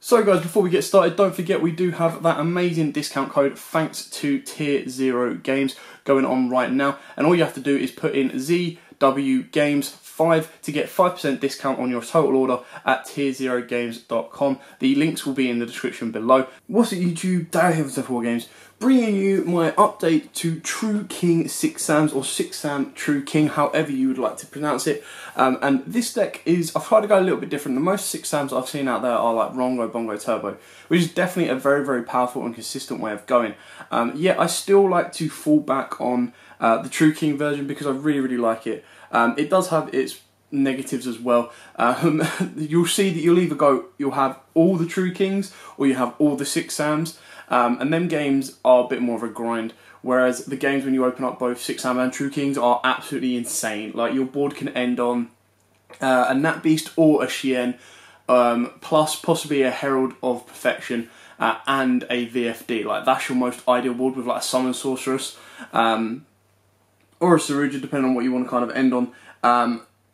So guys, before we get started, don't forget we do have that amazing discount code thanks to Tier 0 Games going on right now. And all you have to do is put in ZWGames5 to get 5% discount on your total order at tier0games.com. The links will be in the description below. What's it YouTube? Dad here with wargames, bringing you my update to True King 6 Sams, or 6 Sam True King, however you would like to pronounce it. And this deck is, I've tried to go a little bit different. The most 6 Sams I've seen out there are like Rongo, Bongo, Turbo, which is definitely a very, very powerful and consistent way of going. Yet I still like to fall back on the True King version because I really, really like it. It does have its negatives as well. You'll see that you'll have all the True Kings or you have all the 6 Sams, and them games are a bit more of a grind, whereas the games when you open up both 6 Sam and True Kings are absolutely insane. Like, your board can end on a Nat Beast or a Shien, plus possibly a Herald of Perfection and a VFD. Like, that's your most ideal board with like a Summon Sorceress or a Saruja, depending on what you want to kind of end on.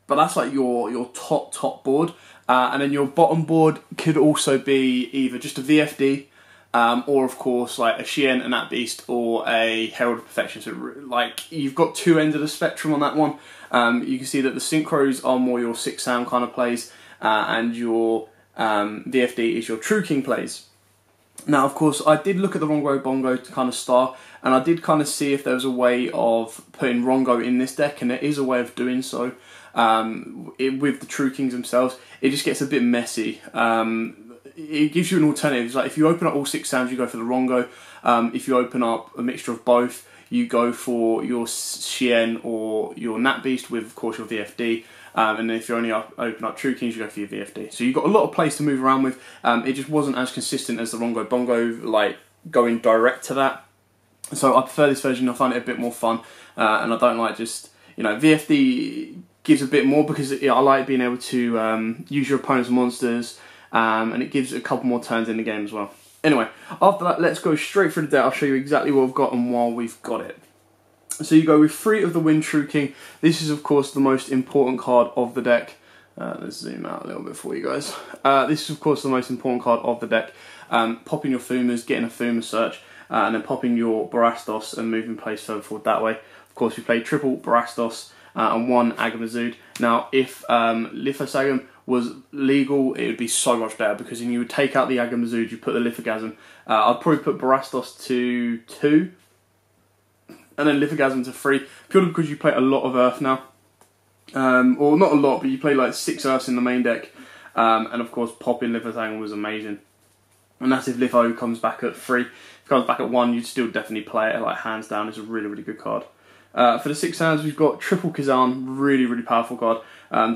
But that's like your top board. And then your bottom board could also be either just a VFD, or of course like a Shien, a Nat Beast, or a Herald of Perfection. So like, you've got two ends of the spectrum on that one. You can see that the Synchros are more your 6 Sam kind of plays, and your VFD is your True King plays. Now, of course, I did look at the Rongo Bongo kind of star, and I did kind of see if there was a way of putting Rongo in this deck, and there is a way of doing so. With the True Kings themselves, it just gets a bit messy. It gives you an alternative. It's like, if you open up all 6 Sams, you go for the Rongo. If you open up a mixture of both, you go for your Shien or your Nat Beast with, of course, your VFD. And then if you only open up True Kings, you go for your VFD. So you've got a lot of place to move around with. It just wasn't as consistent as the Rongo Bongo, like going direct to that. So I prefer this version. I find it a bit more fun, and I don't like just, you know, VFD gives a bit more because I like being able to use your opponent's monsters, and it gives a couple more turns in the game as well. Anyway, after that, let's go straight through the deck. I'll show you exactly what we've got and why we've got it. So you go with 3 of the Wind True King. This is, of course, the most important card of the deck. Let's zoom out a little bit for you guys. This is, of course, the most important card of the deck. Popping your Fumas, getting a Fuma search, and then popping your Barastos and moving plays further forward that way. Of course, we play triple Barastos and 1 Agamazud. Now, if Lithosagam was legal, it would be so much better, because then you would take out the Agamazud, you put the Lithogasm. I'd probably put Barastos to 2. And then Lithogasm to 3, purely because you play a lot of Earth now. Or not a lot, but you play like 6 Earths in the main deck. And of course, popping Lithosagam was amazing. And that's if Litho comes back at 3. If it comes back at 1, you'd still definitely play it. Like, hands down, it's a really, really good card. For the 6 Sams, we've got Triple Kazan, really, really powerful card.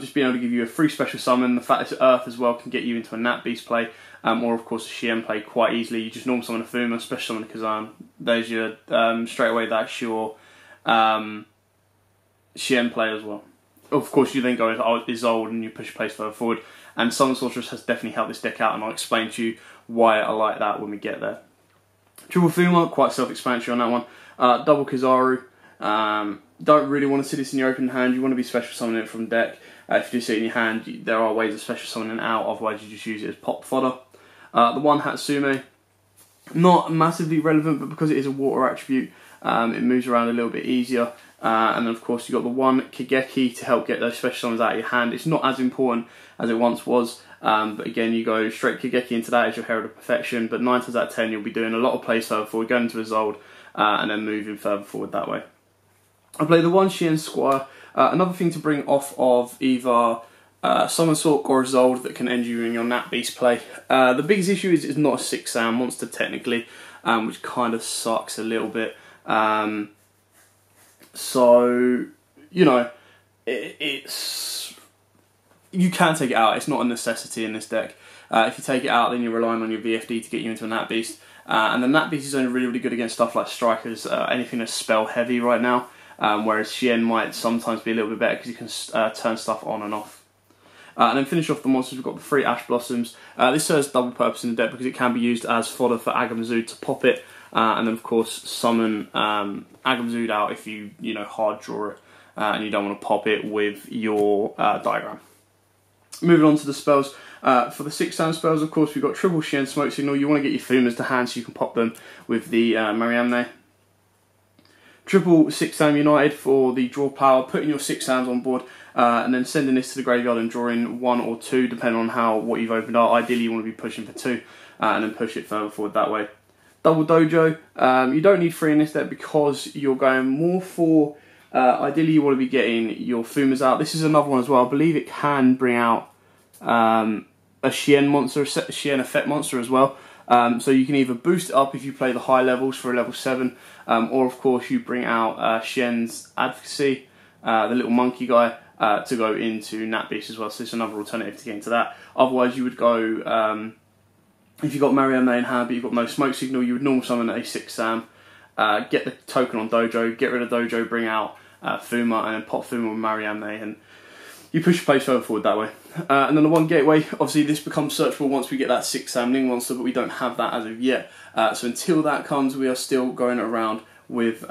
Just being able to give you a free special summon. The fact it's Earth as well can get you into a Nat Beast play, or of course a Shien play quite easily. You just normal summon a Fuma, special summon a Kazan. There's your, straight away, that's your Shien play as well. Of course, you then go with Isolde and you push your plays further forward. And Summon Sorceress has definitely helped this deck out, and I'll explain to you why I like that when we get there. Triple Fuma, quite self-explanatory on that one. Double Kizaru. Don't really want to see this in your open hand. You want to be special summoning it from deck. If you do see it in your hand, there are ways of special summoning it out, otherwise you just use it as pop fodder. The 1 Hatsume, not massively relevant, but because it is a water attribute, it moves around a little bit easier. And then of course you've got the 1 Kigeki to help get those special summons out of your hand. It's not as important as it once was, but again, you go straight Kigeki into that as your Herald of Perfection, but 9 times out of 10 you'll be doing a lot of plays further forward, going into Isolde, and then moving further forward that way. I play the 1 Shien Squire. Another thing to bring off of either Summon Sork or Isolde that can end you in your Nat Beast play. The biggest issue is it's not a 6 Sam monster technically, which kind of sucks a little bit. So, you know, you can take it out. It's not a necessity in this deck. If you take it out, then you're relying on your VFD to get you into a Nat Beast. And the Nat Beast is only really, really good against stuff like Strikers, anything that's spell heavy right now. Whereas Shien might sometimes be a little bit better because you can turn stuff on and off. And then finish off the monsters, we've got the 3 Ash Blossoms. This serves double purpose in the deck because it can be used as fodder for Agamazud to pop it. And then of course summon Agamazud out if you hard draw it and you don't want to pop it with your diagram. Moving on to the spells. For the 6-sound spells, of course, we've got triple Shien Smoke Signal. You want to get your Fumas to hand so you can pop them with the Mariamne. Triple 6-sound United for the draw power, putting your 6 sounds on board and then sending this to the graveyard and drawing 1 or 2 depending on what you've opened up. Ideally you want to be pushing for 2 and then push it further forward that way. Double Dojo, you don't need 3 in this deck because you're going more for, ideally you want to be getting your Fumas out. This is another one as well, I believe it can bring out a Shien monster, a Shien effect monster as well. So you can either boost it up if you play the high levels for a level 7, or of course you bring out Shien's Advocacy, the little monkey guy, to go into Nat Beast as well. So it's another alternative to get into that. Otherwise you would go, if you've got Mariamne in hand but you've got no Smoke Signal, you would normal summon a 6-Sam, get the token on Dojo, get rid of Dojo, bring out Fuma, and then pop Fuma with Mariamne, and you push your place further forward that way. And then the 1 gateway, obviously this becomes searchable once we get that 6-Sam Ning monster, but we don't have that as of yet. So until that comes, we are still going around with,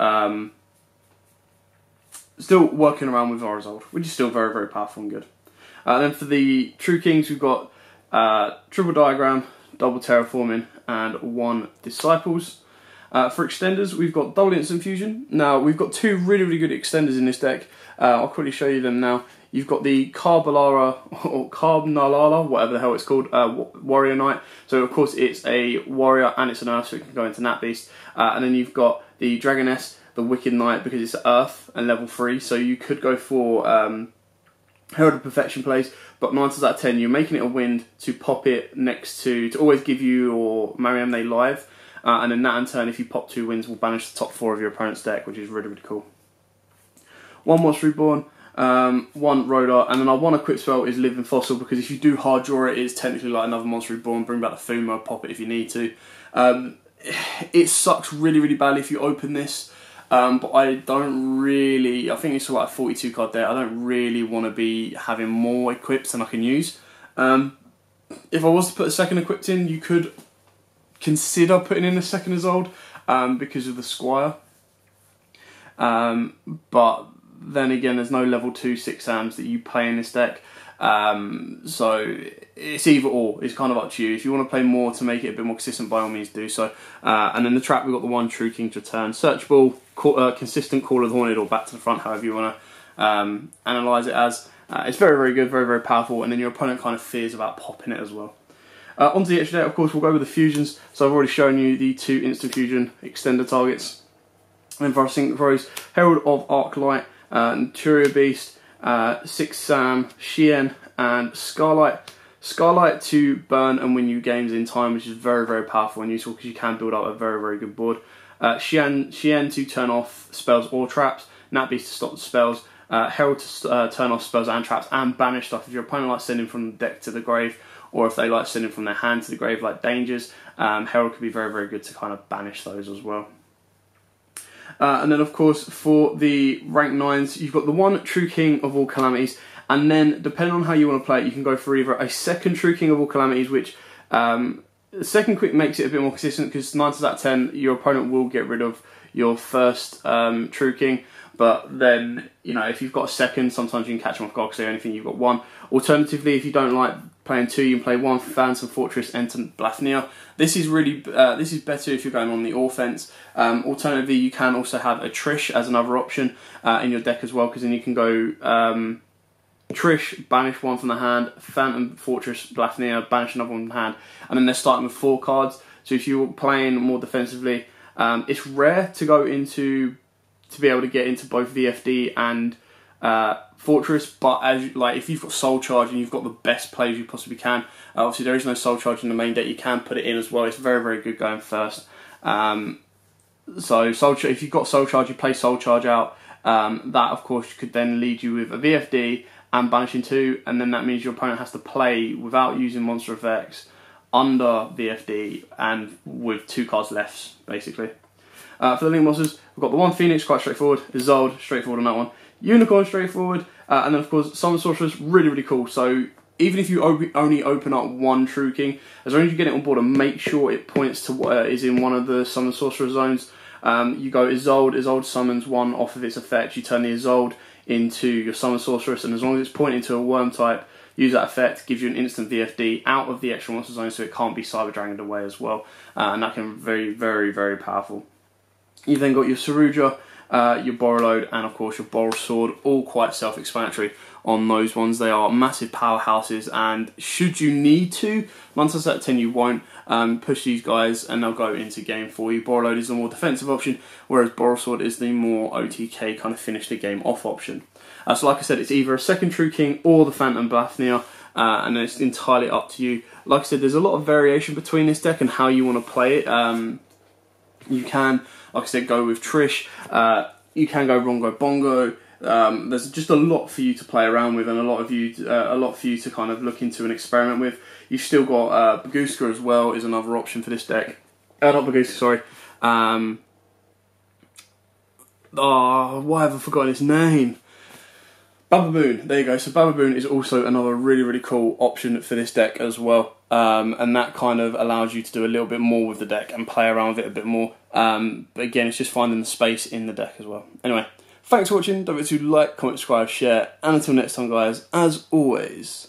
still working around with our result, which is still very, very powerful and good. And then for the True Kings, we've got triple Diagram, double Terraforming, and 1 Disciples. For extenders, we've got double Instant Fusion. Now, we've got 2 really, really good extenders in this deck. I'll quickly show you them now. You've got the Carbalara, or Carbnalala, whatever the hell it's called, Warrior Knight. So, of course, it's a warrior and it's an earth, so it can go into Nat Beast. And then you've got the Dragoness, the Wicked Knight, because it's earth and level 3. So you could go for Herald of Perfection plays, but 9 times out of 10, you're making it a wind to pop it next to always give you your Mariamne live. And then that in turn, if you pop 2 winds, will banish the top 4 of your opponent's deck, which is really, really cool. 1 Monster Reborn, 1 Rodar, and then our 1 equip spell is Living Fossil, because if you do hard draw it, it's technically like another Monster Reborn. Bring back the Fuma, pop it if you need to. It sucks really, really badly if you open this, but I don't really, I think it's like a 42 card there, I don't really want to be having more equips than I can use. If I was to put a second equipped in, you could consider putting in a second Isolde, because of the Squire. But then again, there's no level 2 6-Sams that you play in this deck. So it's either or. It's kind of up to you. If you want to play more to make it a bit more consistent, by all means do so. And then the trap, we've got the 1 True King's Return. Searchable, consistent Call of the Haunted, or back to the front, however you want to analyse it as. It's very, very good, very, very powerful, and then your opponent kind of fears about popping it as well. Onto the extra deck, of course, we'll go with the fusions. So I've already shown you the 2 instant fusion extender targets. And then for our Sync Pros, Herald of Arclight, Naturia Beast, 6-Sam, Shien, and Scarlight. Scarlight to burn and win you games in time, which is very, very powerful and useful because you can build up a very, very good board. Shien to turn off spells or traps, Nat Beast to stop the spells, Herald to turn off spells and traps and banish stuff. If your opponent likes sending from the deck to the grave, or if they like sending from their hand to the grave like Dangers, Herald could be very, very good to kind of banish those as well. And then, of course, for the rank 9s, you've got the 1 True King of All Calamities, and then, depending on how you want to play it, you can go for either a second True King of All Calamities, which the second quick makes it a bit more consistent, because 9 times out of 10, your opponent will get rid of your first True King, but then, you know, if you've got a second, sometimes you can catch them off guard because they only think you've got 1. Alternatively, if you don't like playing 2, you can play 1 Phantom Fortress, enter Blafnir. This is really this is better if you're going on the offense. Alternatively, you can also have a Trish as another option in your deck as well, because then you can go Trish, banish 1 from the hand, Phantom Fortress, Blafnir, banish another 1 from the hand, and then they're starting with 4 cards. So if you're playing more defensively, it's rare to go into to be able to get into both VFD and Fortress, but as if you've got Soul Charge and you've got the best plays you possibly can, obviously there is no Soul Charge in the main deck, you can put it in as well. It's very, very good going first. So if you've got Soul Charge, you play Soul Charge out. That of course could then lead you with a VFD and banishing 2, and then that means your opponent has to play without using monster effects under VFD and with 2 cards left, basically. For the Link monsters, we've got the 1 Phoenix, quite straightforward. Isolde, straightforward on that one. Unicorn, straightforward. And then, of course, Summon Sorceress, really, really cool. So, even if you only open up 1 True King, as long as you get it on board and make sure it points to what is in one of the Summon Sorcerer zones, you go Isolde. Isolde summons 1 off of its effect. You turn the Isolde into your Summon Sorceress, and as long as it's pointing to a worm type, use that effect, gives you an instant VFD out of the extra monster zone, so it can't be Cyber Dragoned away as well, and that can be very, very, very powerful. You've then got your Saruja, your Borreload, and of course your Boral Sword, all quite self-explanatory on those ones. They are massive powerhouses, and should you need to, 9 times out of 10 you won't, push these guys and they'll go into game for you. Borreload is the more defensive option, whereas Boral Sword is the more OTK, kind of finish the game off option. So like I said, it's either a second True King or the Phantom Bafnir, and it's entirely up to you. Like I said, there's a lot of variation between this deck and how you want to play it. You can, like I said, go with Trish, you can go Rongo Bongo. There's just a lot for you to play around with, and a lot for you to kind of look into and experiment with. You've still got Baguska as well, is another option for this deck. Not Baguska, sorry. Why have I forgotten his name? Bababoon, there you go. So Bababoon is also another really, really cool option for this deck as well. And that kind of allows you to do a little bit more with the deck and play around with it a bit more. But again, it's just finding the space in the deck as well. Anyway, thanks for watching. Don't forget to like, comment, subscribe, share. And until next time, guys, as always,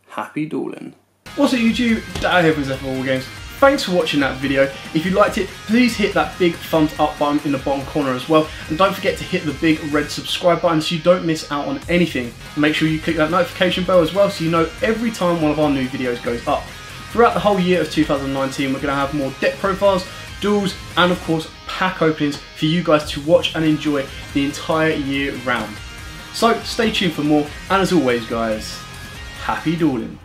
happy dueling. What's up, YouTube? Dad here from Zephyr Wargames. Thanks for watching that video. If you liked it, please hit that big thumbs up button in the bottom corner as well. And don't forget to hit the big red subscribe button so you don't miss out on anything. Make sure you click that notification bell as well so you know every time one of our new videos goes up. Throughout the whole year of 2019, we're going to have more deck profiles, duels, and of course pack openings for you guys to watch and enjoy the entire year round. So stay tuned for more, and as always guys, happy dueling.